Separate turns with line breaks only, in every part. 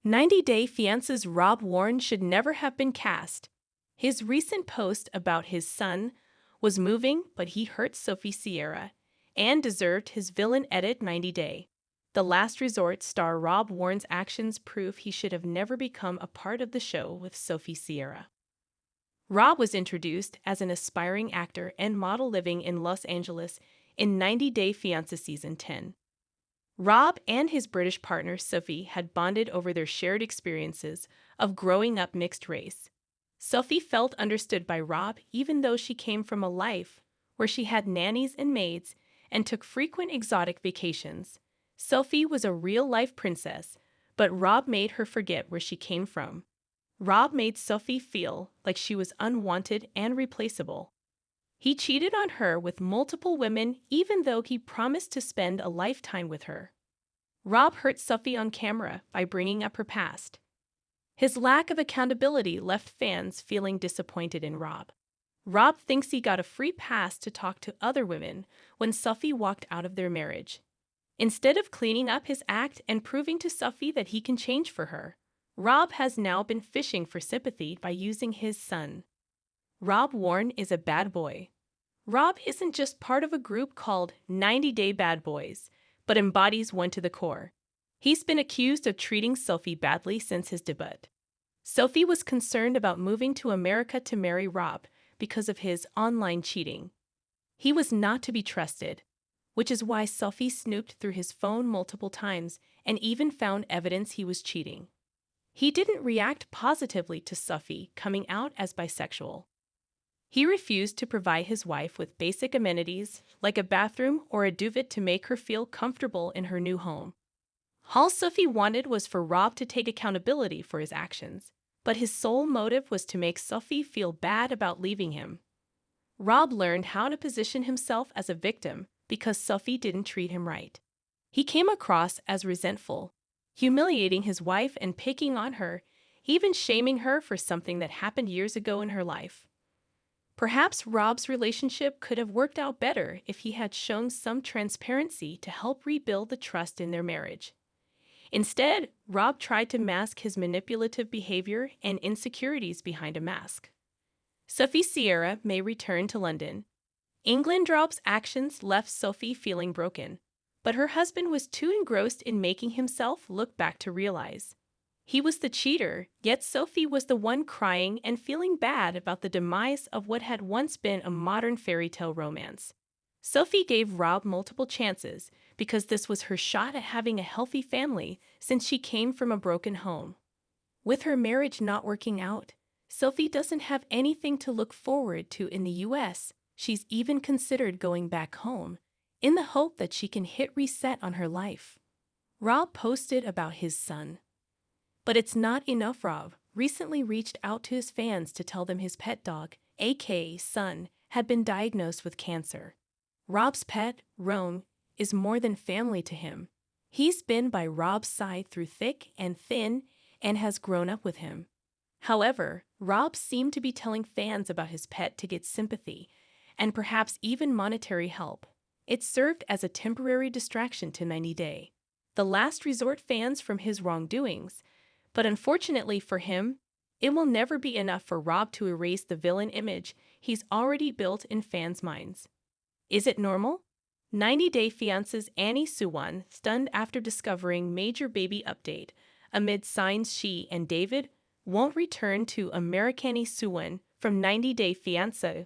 90-Day Fiancé's Warne should never have been cast. His recent post about his son was moving, but he hurt Sophie Sierra and deserved his villain edit 90-Day. The Last Resort star Warne's actions prove he should have never become a part of the show with Sophie Sierra. Rob was introduced as an aspiring actor and model living in Los Angeles in 90-Day Fiancé Season 10. Rob and his British partner Sophie had bonded over their shared experiences of growing up mixed race. Sophie felt understood by Rob even though she came from a life where she had nannies and maids and took frequent exotic vacations. Sophie was a real-life princess, but Rob made her forget where she came from. Rob made Sophie feel like she was unwanted and replaceable. He cheated on her with multiple women even though he promised to spend a lifetime with her. Rob hurt Sophie on camera by bringing up her past. His lack of accountability left fans feeling disappointed in Rob. Rob thinks he got a free pass to talk to other women when Sophie walked out of their marriage. Instead of cleaning up his act and proving to Sophie that he can change for her, Rob has now been fishing for sympathy by using his son. Warne is a bad boy. Rob isn't just part of a group called 90-Day Bad Boys, but embodies one to the core. He's been accused of treating Sophie badly since his debut. Sophie was concerned about moving to America to marry Rob because of his online cheating. He was not to be trusted, which is why Sophie snooped through his phone multiple times and even found evidence he was cheating. He didn't react positively to Sophie coming out as bisexual. He refused to provide his wife with basic amenities like a bathroom or a duvet to make her feel comfortable in her new home. All Sophie wanted was for Rob to take accountability for his actions, but his sole motive was to make Sophie feel bad about leaving him. Rob learned how to position himself as a victim because Sophie didn't treat him right. He came across as resentful, humiliating his wife and picking on her, even shaming her for something that happened years ago in her life. Perhaps Rob's relationship could have worked out better if he had shown some transparency to help rebuild the trust in their marriage. Instead, Rob tried to mask his manipulative behavior and insecurities behind a mask. Sophie Sierra may return to London. England Rob's actions left Sophie feeling broken, but her husband was too engrossed in making himself look back to realize he was the cheater, yet Sophie was the one crying and feeling bad about the demise of what had once been a modern fairy tale romance. Sophie gave Rob multiple chances because this was her shot at having a healthy family since she came from a broken home. With her marriage not working out, Sophie doesn't have anything to look forward to in the US. She's even considered going back home in the hope that she can hit reset on her life. Rob posted about his son. But it's not enough. Rob recently reached out to his fans to tell them his pet dog, aka son, had been diagnosed with cancer. Rob's pet, Roan, is more than family to him. He's been by Rob's side through thick and thin and has grown up with him. However, Rob seemed to be telling fans about his pet to get sympathy and perhaps even monetary help. It served as a temporary distraction to 90-Day, the last resort fans from his wrongdoings. But unfortunately for him, it will never be enough for Rob to erase the villain image he's already built in fans' minds. Is it normal? 90-Day Fiancé's Annie Suwan stunned after discovering major baby update amid signs she and David won't return to American. Suwan from 90-Day Fiancé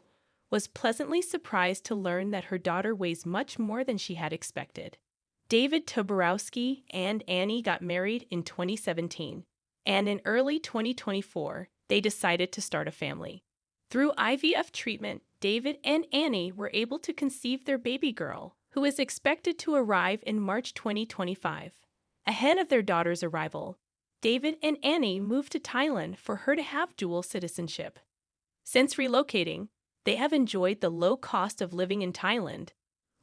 was pleasantly surprised to learn that her daughter weighs much more than she had expected. David Toborowski and Annie got married in 2017. And in early 2024, they decided to start a family. Through IVF treatment, David and Annie were able to conceive their baby girl, who is expected to arrive in March 2025. Ahead of their daughter's arrival, David and Annie moved to Thailand for her to have dual citizenship. Since relocating, they have enjoyed the low cost of living in Thailand,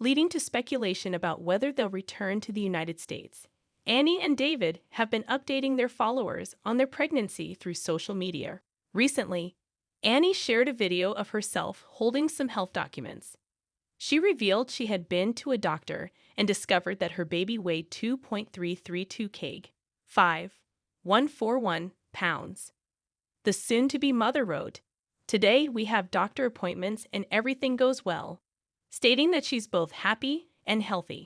leading to speculation about whether they'll return to the United States. Annie and David have been updating their followers on their pregnancy through social media. Recently, Annie shared a video of herself holding some health documents. She revealed she had been to a doctor and discovered that her baby weighed 2.332 kg, 5, 141 pounds. The soon-to-be mother wrote, "Today we have doctor appointments and everything goes well," stating that she's both happy and healthy.